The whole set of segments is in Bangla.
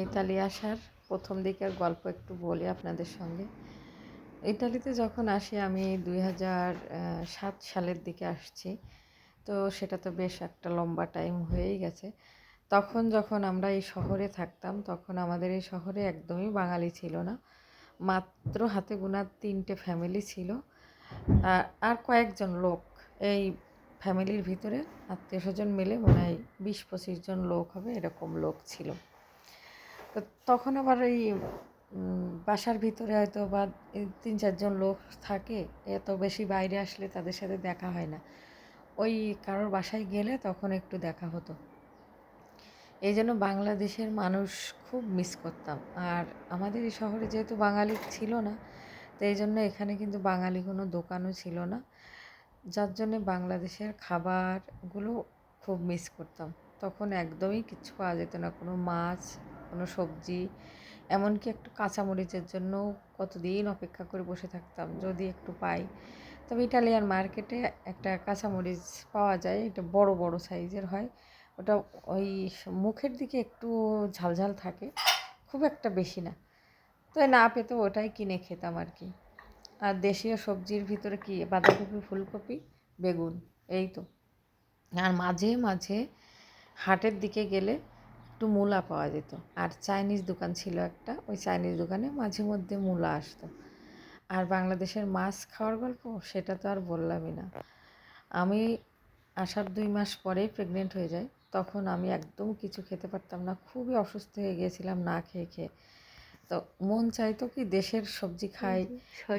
ইতালি আসার প্রথম দিকের গল্প একটু বলি আপনাদের সঙ্গে। ইতালিতে যখন আসি আমি 2007 সালের দিকে আসছি। তো সেটা তো বেশ একটা লম্বা টাইম হয়েই গেছে। তখন যখন আমরা এই শহরে থাকতাম তখন আমাদের এই শহরে একদমই বাঙালি ছিল না। মাত্র হাতে গোনা 3টে ফ্যামিলি ছিল। আর কয়েকজন লোক এই ফ্যামিলির ভিতরে আত্মীয়স্বজন মিলে মনে হয় 20-25 জন লোক হবে, এরকম লোক ছিল। তো তখন আবার এই বাসার ভিতরে হয়তো বা 3-4 জন লোক থাকে, এত বেশি বাইরে আসলে তাদের সাথে দেখা হয় না। ওই কারোর বাসায় গেলে তখন একটু দেখা হতো। এই জন্য বাংলাদেশের মানুষ খুব মিস করতাম। আর আমাদের এই শহরে যেহেতু বাঙালি ছিল না, তো এই জন্য এখানে কিন্তু বাঙালি কোনো দোকানও ছিল না, যার জন্যে বাংলাদেশের খাবারগুলো খুব মিস করতাম। তখন একদমই কিচ্ছু পাওয়া যেত না, কোনো মাছ, কোনো সবজি, এমনকি একটু কাঁচামরিচের জন্যও কতদিন অপেক্ষা করে বসে থাকতাম যদি একটু পাই। তবে ইটালিয়ান মার্কেটে একটা কাঁচামরিচ পাওয়া যায়, এটা বড় বড় সাইজের হয়। ওটা ওই মুখের দিকে একটু ঝালঝাল থাকে, খুব একটা বেশি না। তো না পেতো ওটাই কিনে খেতাম আর কি। আর দেশীয় সবজির ভিতরে কি বাঁধাকপি, ফুলকপি, বেগুন, এই তো। আর মাঝে মাঝে হাটের দিকে গেলে একটু মূলা পাওয়া যেত। আর চাইনিজ দোকান ছিল একটা, ওই চাইনিজ দোকানে মাঝে মধ্যে মূলা আসতো। আর বাংলাদেশের মাছ খাওয়ার গল্প সেটা তো আর বললামই না। আমি আসার 2 মাস পরেই প্রেগনেন্ট হয়ে যাই। তখন আমি একদম কিছু খেতে পারতাম না, খুবই অসুস্থ হয়ে গিয়েছিলাম না খেয়ে খেয়ে। তো মন চাইতো কি দেশের সবজি খাই,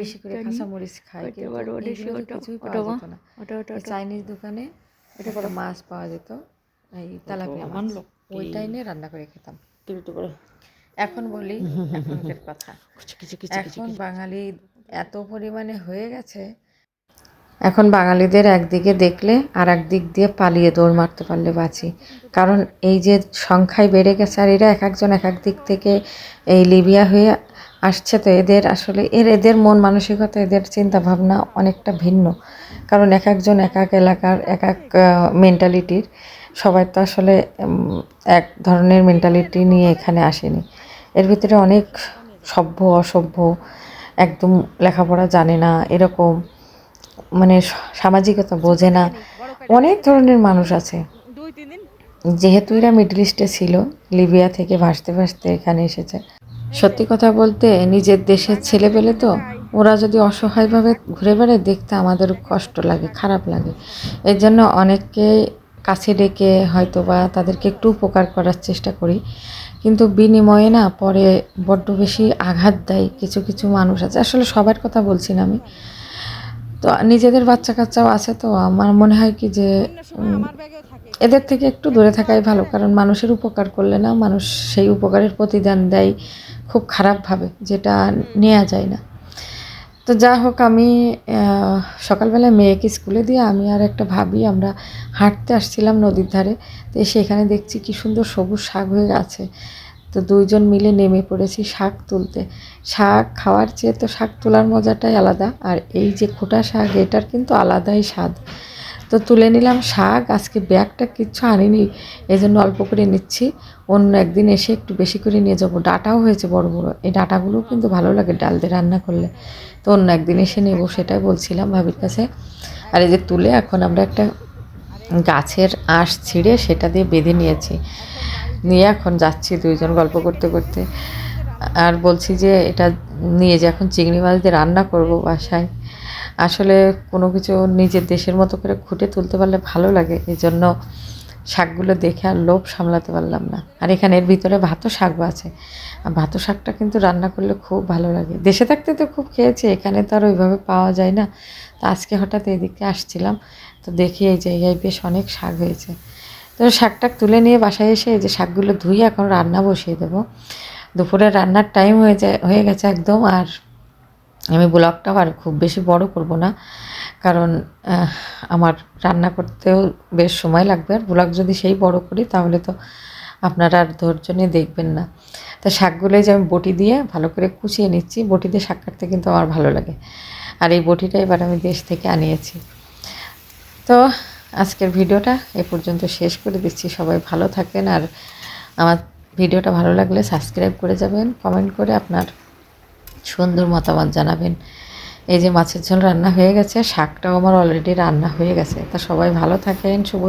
বেশি করে কাঁচামরিচ খাই, কিন্তু এইগুলো তো কিছুই পাওয়া যেত না। এই চাইনিজ দোকানে একটা মাছ পাওয়া যেত, এই তেলাপিয়া মাছ, ওইটা এনে রান্না করে খেতাম। এখন বলি এখনকার কথা। এখন বাঙালি এত পরিমাণে হয়ে গেছে, এখন বাঙালিদের একদিকে দেখলে আর একদিক দিয়ে পালিয়ে দৌড় মারতে পারলে বাঁচি। কারণ এই যে সংখ্যায় বেড়ে গেছে, আর এরা এক একজন এক এক দিক থেকে এই লিবিয়া হয়ে আসছে, তো এদের আসলে এদের মন মানসিকতা, এদের চিন্তা ভাবনা অনেকটা ভিন্ন। কারণ এক একজন এক এক এলাকার এক এক মেন্টালিটির, সবাই তো আসলে এক ধরনের মেন্টালিটি নিয়ে এখানে আসেনি। এর ভিতরে অনেক সভ্য অসভ্য, একদম লেখাপড়া জানে না এরকম, মানে সামাজিকতা বোঝে না, অনেক ধরনের মানুষ আছে। যেহেতু এরা মিডল ইস্টে ছিল, লিবিয়া থেকে ভাসতে ভাসতে এখানে এসেছে। সত্যি কথা বলতে নিজের দেশের ছেলে পেলে তো ওরা যদি অসহায়ভাবে ঘুরে বেড়ায় দেখতে আমাদের কষ্ট লাগে, খারাপ লাগে। এর জন্য অনেককে কাছে ডেকে হয়তো বা তাদেরকে একটু উপকার করার চেষ্টা করি, কিন্তু বিনিময়ে না পরে বড্ড বেশি আঘাত দেয় কিছু কিছু মানুষ আছে। আসলে সবার কথা বলছি না আমি, তো নিজেদের বাচ্চা কাচ্চাও আছে, তো আমার মনে হয় কি যে এদের থেকে একটু দূরে থাকাই ভালো। কারণ মানুষের উপকার করলে না মানুষ সেই উপকারের প্রতিদান দেয় খুব খারাপভাবে, যেটা নেওয়া যায় না। তো যা হোক, আমি সকালবেলা মেয়েকে স্কুলে দিয়ে আমি আর একটা ভাবি আমরা হাঁটতে আসছিলাম নদীর ধারে। তো সেখানে দেখছি কি সুন্দর সবুজ শাক হয়ে আছে। তো 2 জন মিলে নেমে পড়েছি শাক তুলতে। শাক খাওয়ার চেয়ে তো শাক তোলার মজাটাই আলাদা, আর এই যে খোটা শাক এটার কিন্তু আলাদাই স্বাদ। তো তুলে নিলাম শাক, আজকে ব্যাগটা কিচ্ছু আনিনি, এই জন্য অল্প করে নিচ্ছি, অন্য একদিন এসে একটু বেশি করে নিয়ে যাবো। ডাঁটাও হয়েছে বড় বড়, এই ডাঁটাগুলোও কিন্তু ভালো লাগে ডাল দিয়ে রান্না করলে, তো অন্য একদিন এসে নেবো, সেটাই বলছিলাম ভাবির কাছে। আর এই যে তুলে এখন আমরা একটা গাছের আঁশ ছিঁড়ে সেটা দিয়ে বেঁধে নিয়েছি, নিয়ে এখন যাচ্ছি 2 জন গল্প করতে করতে। আর বলছি যে এটা নিয়ে যে এখন চিংড়ি মাছ দিয়ে রান্না করব বাসায়। আসলে কোনো কিছু নিজের দেশের মতো করে খুঁটে তুলতে পারলে ভালো লাগে, এই জন্য শাকগুলো দেখে আর লোভ সামলাতে পারলাম না। আর এখানে এর ভিতরে ভাতও শাকও আছে, আর ভাতও শাকটা কিন্তু রান্না করলে খুব ভালো লাগে। দেশে থাকতে তো খুব খেয়েছি, এখানে তো আর ওইভাবে পাওয়া যায় না। তো আজকে হঠাৎ এদিকে আসছিলাম, তো দেখি এই জায়গায় বেশ অনেক শাক হয়েছে। তো শাকটা তুলে নিয়ে বাসায় এসে এই যে শাকগুলো ধুয়ে এখন রান্না বসিয়ে দেবো। দুপুরে রান্নার টাইম হয়ে গেছে একদম। আর আমি ব্লগটাও আর খুব বেশি বড় করব না, কারণ আমার রান্না করতেও বেশ সময় লাগবে। আর ব্লগ যদি সেই বড় করি তাহলে তো আপনারা আর ধৈর্য নিয়ে দেখবেন না। তা শাকগুলোই যে আমি বটি দিয়ে ভালো করে কুচিয়ে নিচ্ছি, বটি দিয়ে শাক কাটতে কিন্তু আমার ভালো লাগে। আর এই বটিটা এবার আমি দেশ থেকে আনিয়েছি। তো আজকের ভিডিওটা এ পর্যন্ত শেষ করে দিচ্ছি। সবাই ভালো থাকেন, আর আমার ভিডিওটা ভালো লাগলে সাবস্ক্রাইব করে যাবেন, কমেন্ট করে আপনার সুন্দর মতামত জানাবেন। এই যে মাছের ঝোল রান্না হয়ে গেছে, শাকটাও আমার অলরেডি রান্না হয়ে গেছে। তা সবাই ভালো থাকেন, শুভ